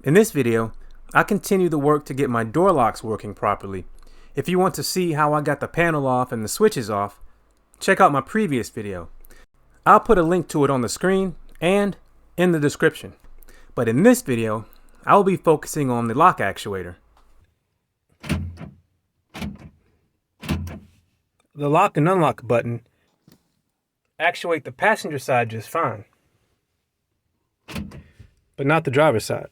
In this video, I continue the work to get my door locks working properly. If you want to see how I got the panel off and the switches off, check out my previous video. I'll put a link to it on the screen and in the description. But in this video, I will be focusing on the lock actuator. The lock and unlock button actuate the passenger side just fine, but not the driver's side.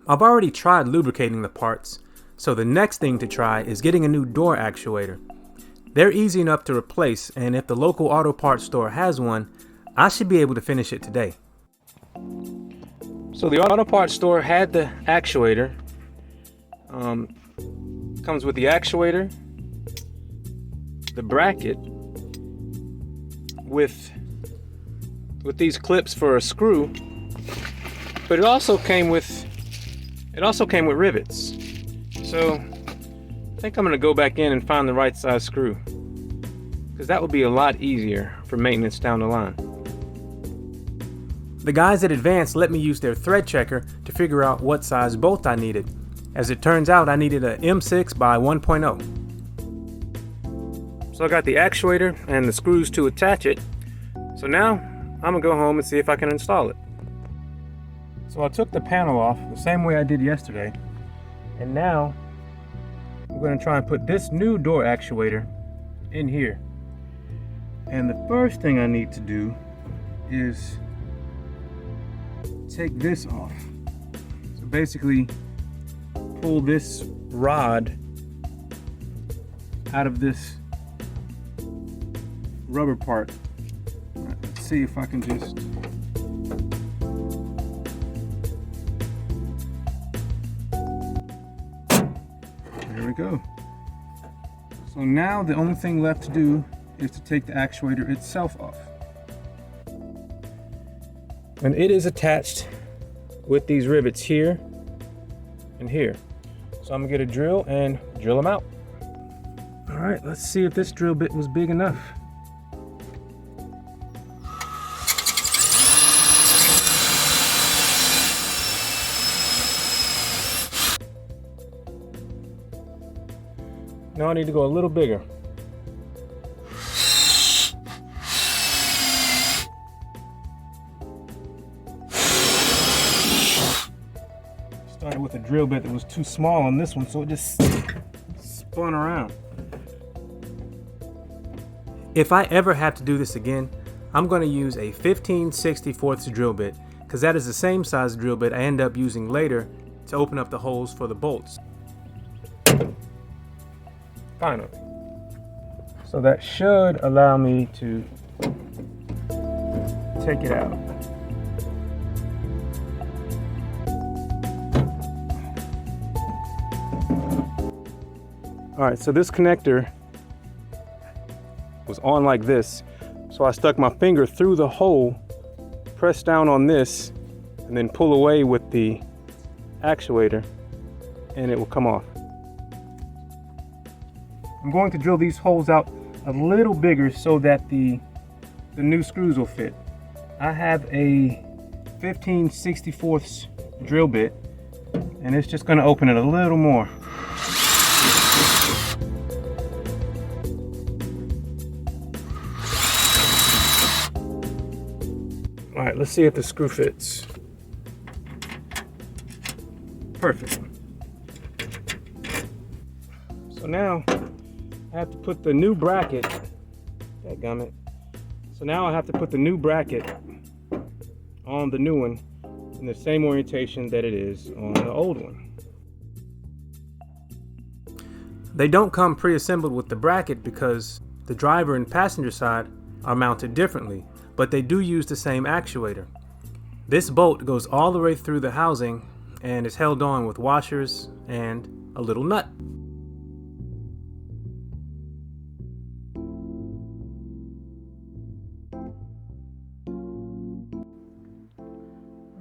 I've already tried lubricating the parts, so the next thing to try is getting a new door actuator. They're easy enough to replace, and if the local auto parts store has one, I should be able to finish it today. So the auto parts store had the actuator. Comes with the actuator, the bracket with these clips for a screw, but it also came with rivets. So I think I'm gonna go back in and find the right size screw, because that would be a lot easier for maintenance down the line. The guys at Advance let me use their thread checker to figure out what size bolt I needed. As it turns out, I needed a M6 by 1.0. So I got the actuator and the screws to attach it. So now I'm gonna go home and see if I can install it. So I took the panel off the same way I did yesterday, and now I'm going to try and put this new door actuator in here. And the first thing I need to do is take this off. So basically pull this rod out of this rubber part. Let's see if I can just there we go. So now the only thing left to do is to take the actuator itself off. And it is attached with these rivets here and here. So I'm gonna get a drill and drill them out. All right, let's see if this drill bit was big enough. Now I need to go a little bigger. Started with a drill bit that was too small on this one, so it just spun around. If I ever have to do this again, I'm going to use a 15/64 drill bit, because that is the same size drill bit I end up using later to open up the holes for the bolts. Finally. So that should allow me to take it out. All right, so this connector was on like this. So I stuck my finger through the hole, press down on this, and then pull away with the actuator, and it will come off. I'm going to drill these holes out a little bigger so that the new screws will fit. I have a 15/64 drill bit, and it's just going to open it a little more. All right, let's see if the screw fits. Perfect. So now I have to put the new bracket, dadgummit. So now I have to put the new bracket on the new one in the same orientation that it is on the old one. They don't come pre-assembled with the bracket because the driver and passenger side are mounted differently, but they do use the same actuator. This bolt goes all the way through the housing and is held on with washers and a little nut.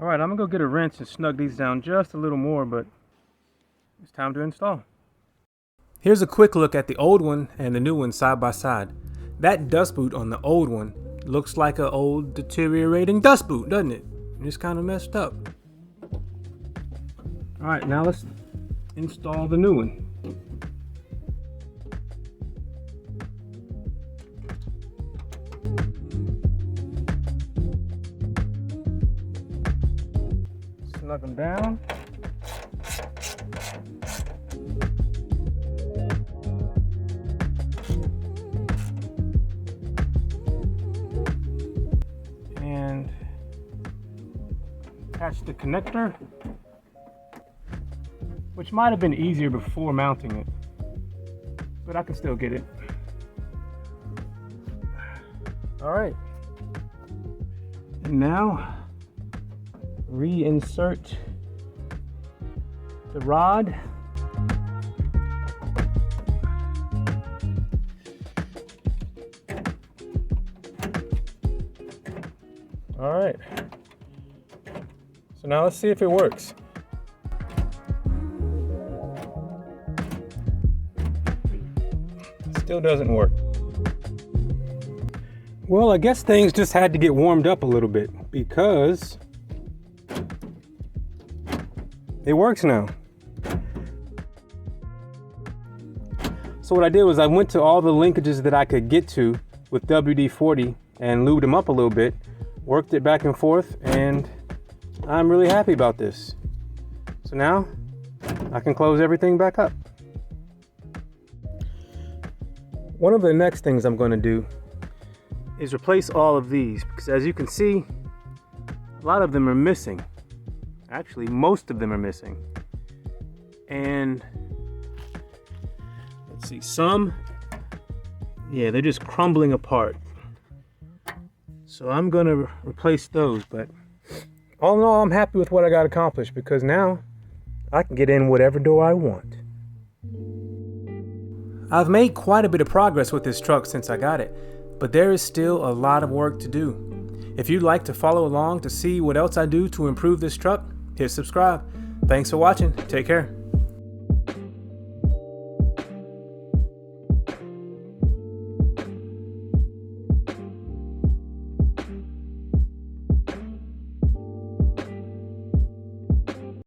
All right, I'm gonna go get a wrench and snug these down just a little more, but it's time to install. Here's a quick look at the old one and the new one side by side. that dust boot on the old one looks like an old deteriorating dust boot, doesn't it? It's kind of messed up. All right, now let's install the new one. Snug them down. And attach the connector, which might have been easier before mounting it, but I can still get it. All right, and now reinsert the rod. All right, so now let's see if it works. Still doesn't work. Well, I guess things just had to get warmed up a little bit because it works now. So what I did was I went to all the linkages that I could get to with WD-40 and lubed them up a little bit, worked it back and forth, and I'm really happy about this. So now I can close everything back up. One of the next things I'm going to do is replace all of these, because as you can see, a lot of them are missing. Actually, most of them are missing. And let's see, some, yeah, they're just crumbling apart. So I'm going to replace those, but all in all, I'm happy with what I got accomplished, because now I can get in whatever door I want. I've made quite a bit of progress with this truck since I got it, but there is still a lot of work to do. If you'd like to follow along to see what else I do to improve this truck, hit subscribe. Thanks for watching. Take care.